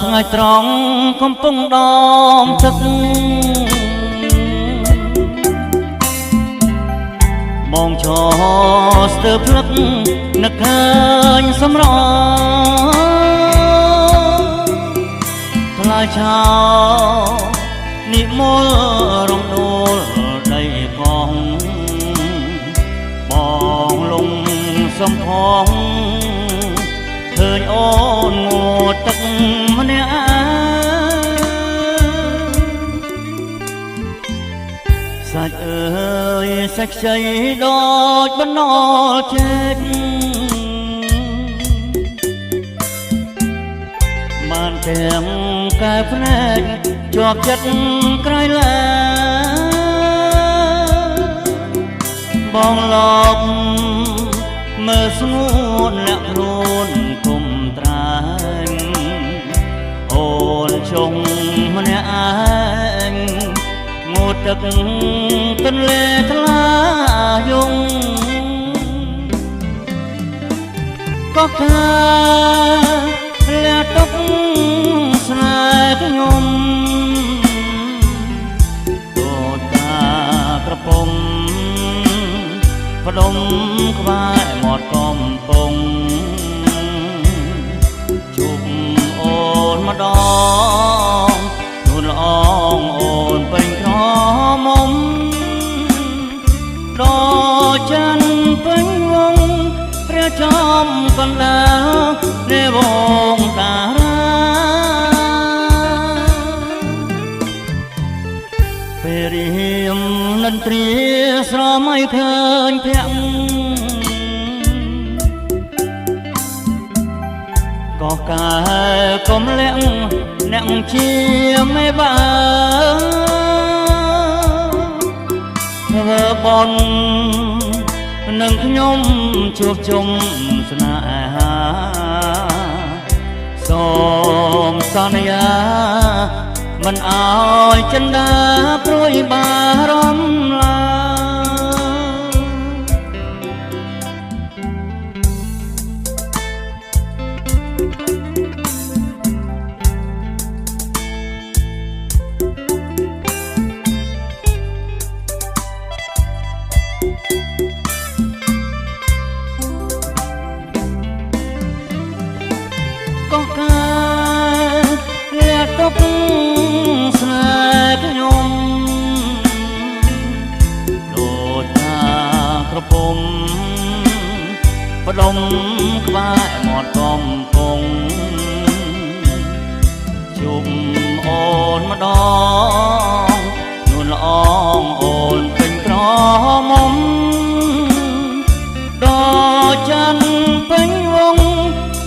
ថ្ងៃត្រង់កំពុងដមទឹកបងឈរស្ទើរភ្លឹកនឹកឃើញសម្រថ្លៃឆោនិមលរំដួលដីកងបងលងសំផងឃើញអូនងូតទឹកម្នាក់សាច់អើយសាច់ខ្ចីដូចបណ្ណលជែកបានទាំងកែភ្នែកជាប់ចិត្តក្រៃលែបងឡប់មើលស្ងួនលាក់ខ្លួនគុំត្រាញអូនជុំម្នាក់ឯងងូតទឹកទន្លេថ្លាយងក៏ថាលាទុកស្នេហ៍ខ្ញុំដូចតាក្រពុំផ្ដុំក្បែរមាត់កំពង់ជួបអូនម្ដងនួនល្អងអូនពេញក្រមុំដល់ច័ន្ទពេញវងព្រះចំកណ្ដាលនៃវងតារាពេលរៀមនិន្ទ្រាស្រមៃឃើញភ័ក្រក៏កាកុំលាក់អ្នកជាមេបាធ្វើបន់នឹងខ្ញុំជួបជុំស្នេហាសូមសន្យាមិនអោយចិន្តាព្រួយបារម្ភឡើយក៏ការលាទុកស្នេហ៍ខ្ញុំដូចតាក្រពុំផ្ដុំក្បែរមាត់កំពង់ជួបអូនម្ដងនួនល្អងអូនពេញក្រមុំដល់ច័ន្ទពេញវង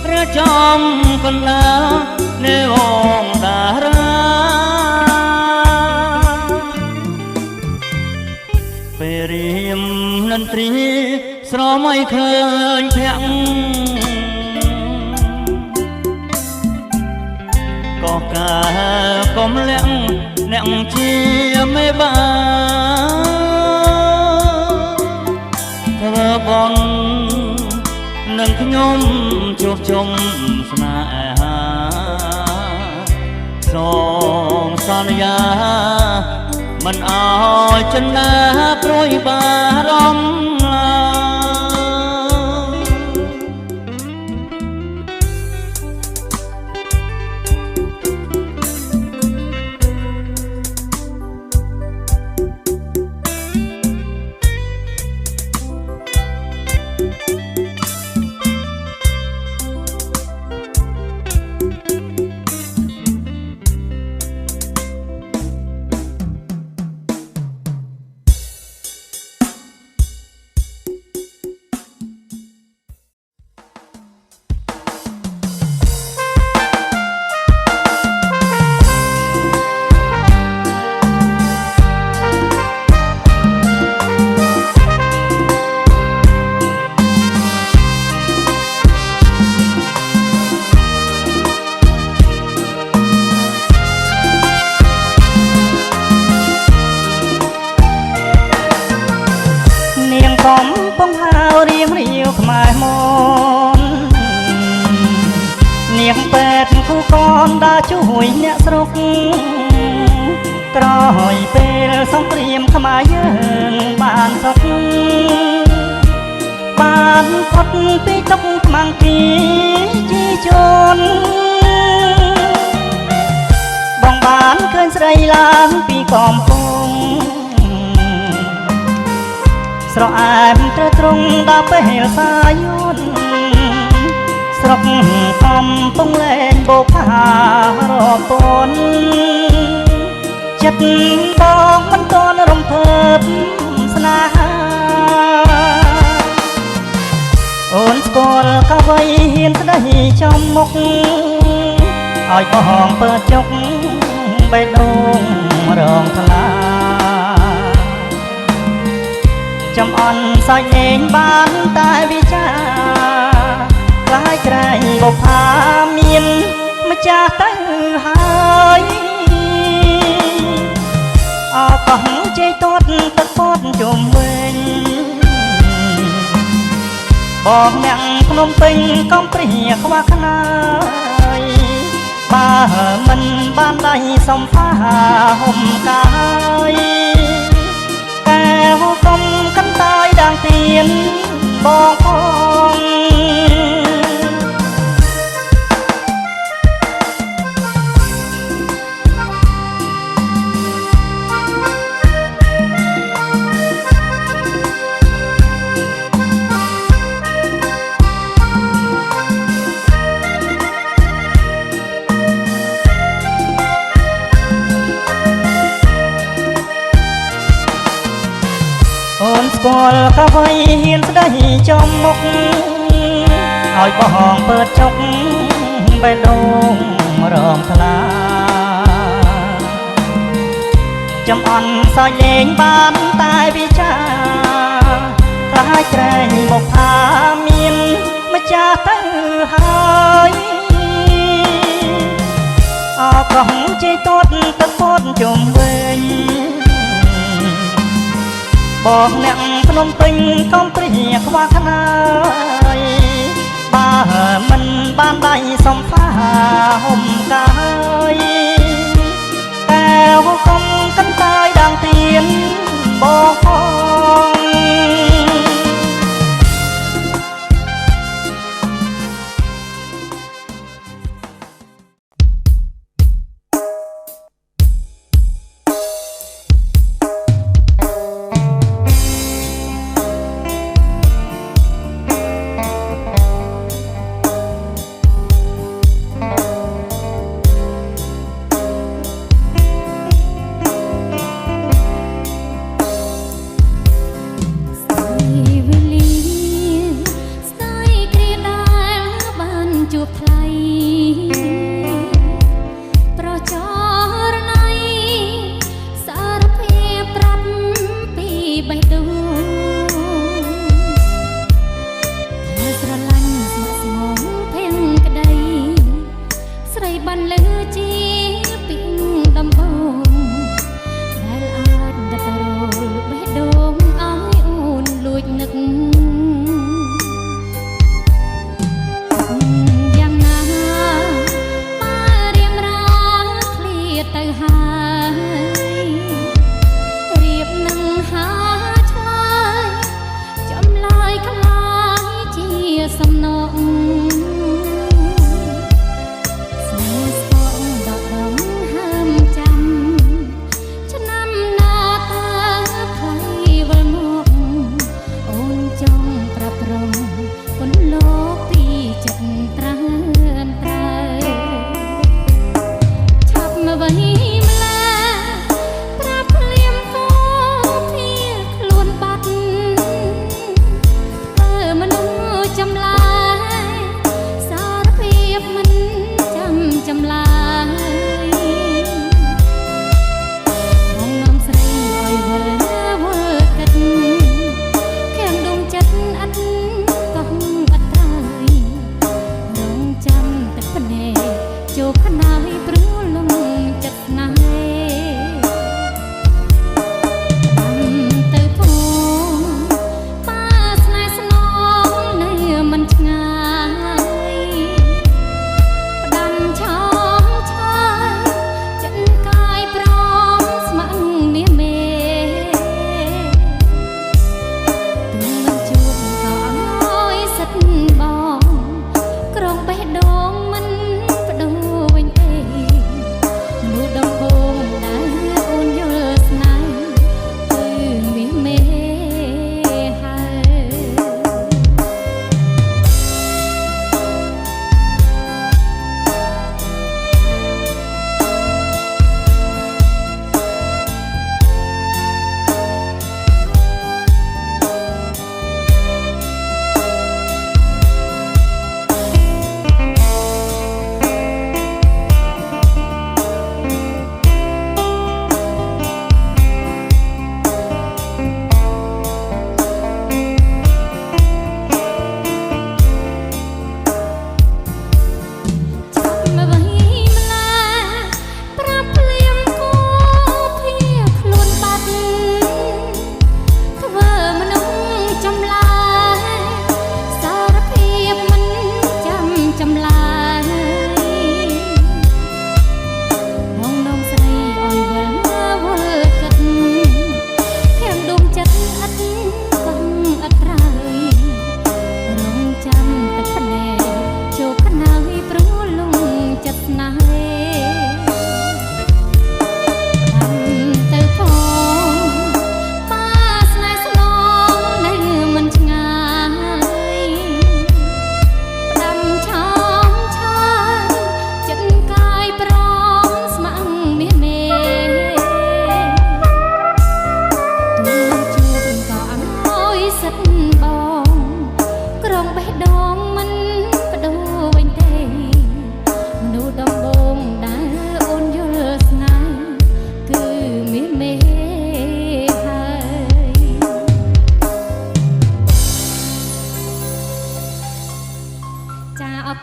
ព្រះចំកណ្ដាលនៃវងតារាពេលរៀមនិន្ទ្រាស្រមៃឃើញភ័ក្រក៏ការកុំលាក់អ្នកជាមេបាធ្វើបន់នឹងខ្ញុំជួបជុំស្នេហាសូមសន្យាមិនអោយចិន្តាព្រួយបារម្ភឡើយ ស្មែមននាងពេទ្យគូកនដើរជួយអ្នកស្រុកក្រោយពេលសង្គ្រាមខ្មែរយើងបានសុខបានផុតពីទុកខ្មាំងពីជីជនបងបានឃើញស្រីឡើងពីកំពង់ស្រអែមត្រត្រង់ដល់ពេលសាយន្តស្រុកកំពុងលែងបោកខារពន់ចិត្តបងមិនតន់រំភើបស្នេហាអូនស្គាល់កវីហ៊ានស្ដីចំមុខឲ្យបងពើចុកបេះដូងរងថ្លាចំអន់សើចលេងបានតែវិចាខ្លាយក្រែងបុប្ផាមានម្ចាស់ទៅហើយអកោះជ័យទាត់ទឹកពតជុំវិញបងអ្នកភ្នំពេញកំព្រាខ្វះខ្នាយបើមិនបានដៃសំផាហុំកាយកែវកុំកន្តាយដាងទៀនបងផងអូនស្គាល់កវីហ៊ានស្ដីចំមុខឲ្យបងពើចុកបេះដូងរងថ្លាចំអន់សើចលេងបានតែវិចាខ្លាចក្រែងបុប្ផាមានម្ចាស់ទៅហើយអកោះជ័យទាត់ទឹកពតជុំវិញបងអ្នកភ្នំពេញកំព្រាខ្វះខ្នាយបើមិនបានដៃសំផាហុំកាយតែវកុំកន្តាយដាងទៀនបងផង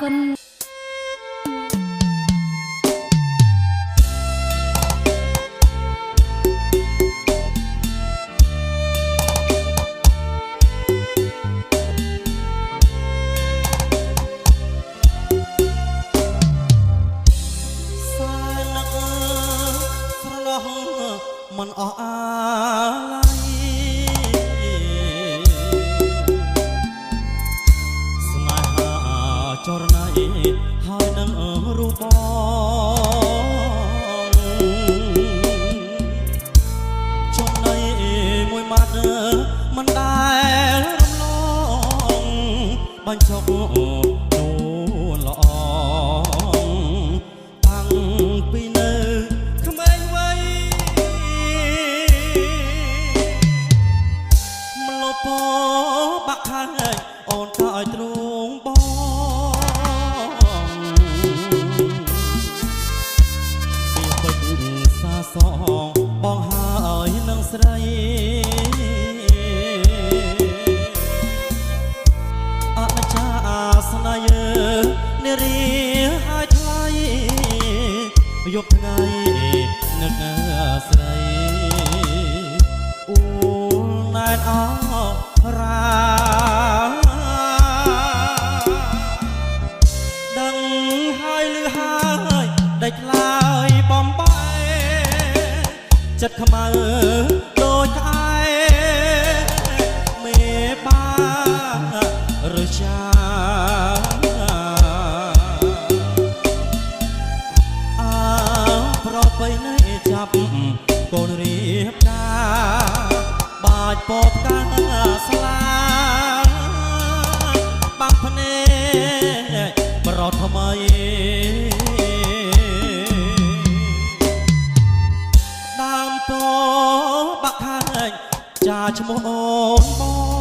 គុណมันអស់អាឡ័យស្នេហាចរណៃហើយនឹងរូបបងចំណៃមួយម៉ាត់មិនដែលរំលងបាញ់ចុកនួនល្អតាំងពីនៅក្មេងវ័យពបាក់ខាងអូនក៏ឲ្យទ្រង់បងពីពេជ្រសាសងបងហើយនឹងស្រីអនិច្ចាស្នេហ៍នារីហើយថ្លៃយប់ថ្ងៃនឹកស្រីអូនែនអរាដឹងហើយលឺហើយដាច់ឡើយបំបែចិត្តខ្មៅដូចក្អែមេបារចាប្របីនៃចាប់កូនរៀបការបាច់ពពកាស្លាបាំងភ្នែកប្រត់ថ្មីដើមពោបាក់ខាញចាឈ្មោះអូនបង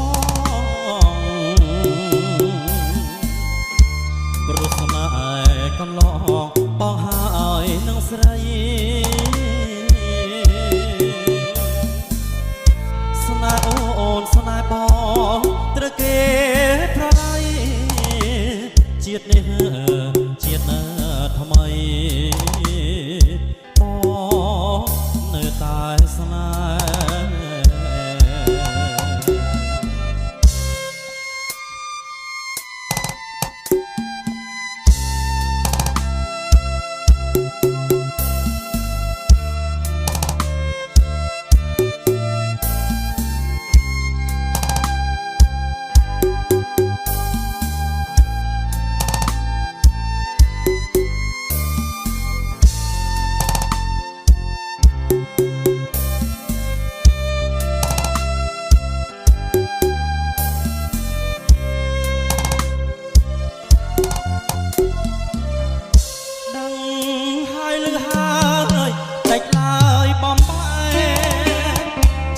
ព្រោះស្នេហ៍កន្លងបងហើយនឹងស្រីស្នេហ៍អូនស្នេហ៍បងត្រូវគេប្រដៃជាតិនេះជាតិថ្មីបងនៅតែស្នេ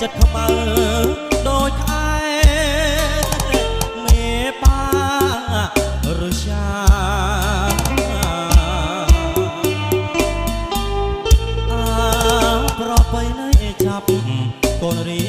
ចិត្តខ្មៅដូចក្អែមេបារចាប្របីនៃចាប់កូនរៀ